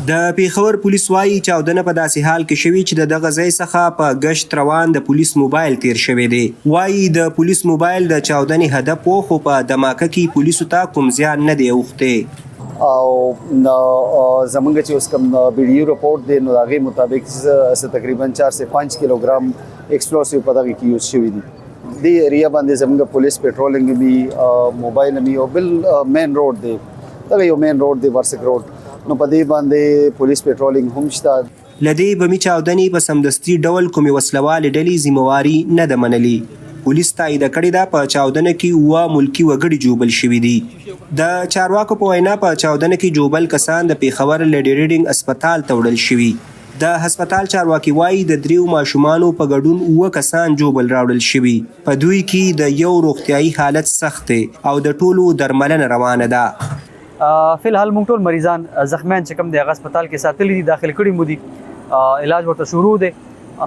د پیښور پولیس وایي چاودنه په داسې حال کې شوې چې دغه ځای څخه په گشت روان د پولیس موبایل تیر شوی دی. وایي د پولیس موبایل د چاودنې هدف و خو په دماکه کې پولیسو ته کوم زیان نه دی اوښتی. او زمونږ چې اوس کوم ویډیو رپورټ دی نو هغې مطابق تقریبا 4 سے 5 کیلوګرام ایکسپلوسیو په دغه کې یوز شوي دي. دې ایریا باندې زمونږ پولیس پیټرولینګ می موبایل می او بل مین روډ دی دغه یو مین روډ دی ورسک روډ نو په دې باندې پولیس پیټرولینګ هم شته. لدې بمي چاودنې په سمدستي ډول کومې وسلوالې ډلې ذمواري نه ده منلې. پولیس تایید کړې ده په چاودنه کې 7 ملکي وګړي جوبل شوي دي. د چارواکو په وینا په چاودنه کې جوبل کسان د پیښور لیډي ریډینګ هسپتال ته وړل شوي. د هسپتال چارواکي وایي د 3 ماشومانو په ګډون 7 کسان جوبل راوړل شوي. په دوی کې د یو روغتیایي حالت سخت دی او د ټولو درملنه روانه ده. فی الحال موږ ټول مریضان زخمیان چې کوم دی هغه هسپتال کې ساتلي دي داخل کړي مو دي علاج ورته شروع دی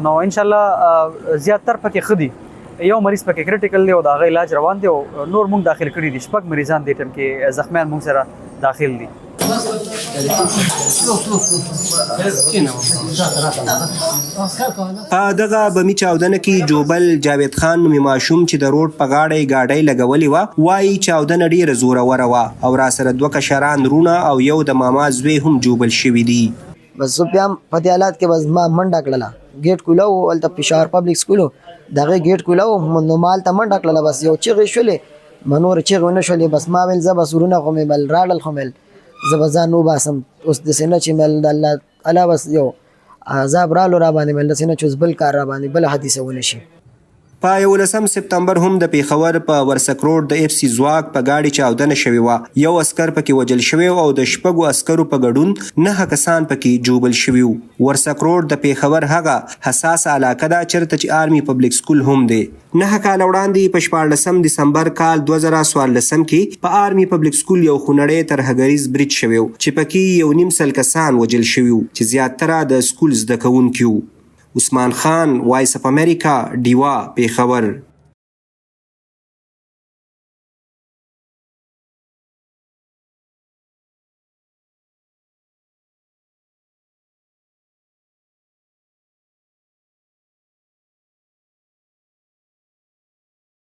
نو ان شاء الله زیاتر پکې ښه دي. یو مریض پکې کریټیکل دی او د هغه علاج روان دی او نور موږ داخل کړي دي 6 مریضان دې ټیم کې زخمیان موږ سره داخل دي. په دغه بمي چاودنه کې جوبل جاوید خان نومي ماشوم چې د روډ په غاړه یې ګاډۍ لګولې وه وایي چاودنه ډېره زوروره وه او راسره 2 کشران رونه او یو د ماما زوی هم جوبل شوي دي. بس زه بیا په دې حالات کې بس ما منډه کړله ګیټ کوله و هلته پېښور پبلیک سکول دغه ګیټ کوله و نو ما هلته منډه کړله بس یو چیغې شولې ما نور چیغې ونه شولې بس ما ویل زه بس ورونه خو مې بل راړل خو مې زه به ځان وباسم اوس داسې نه چې مل د الله بس یو عذاب رالو را باندې مل داسې نه چې اوس بل کار را باندې بله حادثه ونه شي. په 11 سپتمبر هم د پیښور په ورسک روډ د اف سی ځواک په گاډي چاودنه شوې وه. یو عسکر پکې وجل شوی او د 6 عسکرو په ګډون 9 کسان پکې جوبل شوي وو. ورسک روډ د پیښور هغه حساسه علاقه ده چېرته چې آرمي پبلیک سکول هم دی. 9 کاله وړاندې په 14 دسمبر کال 2014 کې په آرمي پبلیک سکول یو خونړی ترهګریز برید شوی چې پکې 1.5 کسان وجل شوي چې زیاتره د سکول زده کوونکي وو. عثمان خان، وایس اف امریکا، ډیوا، پیښور.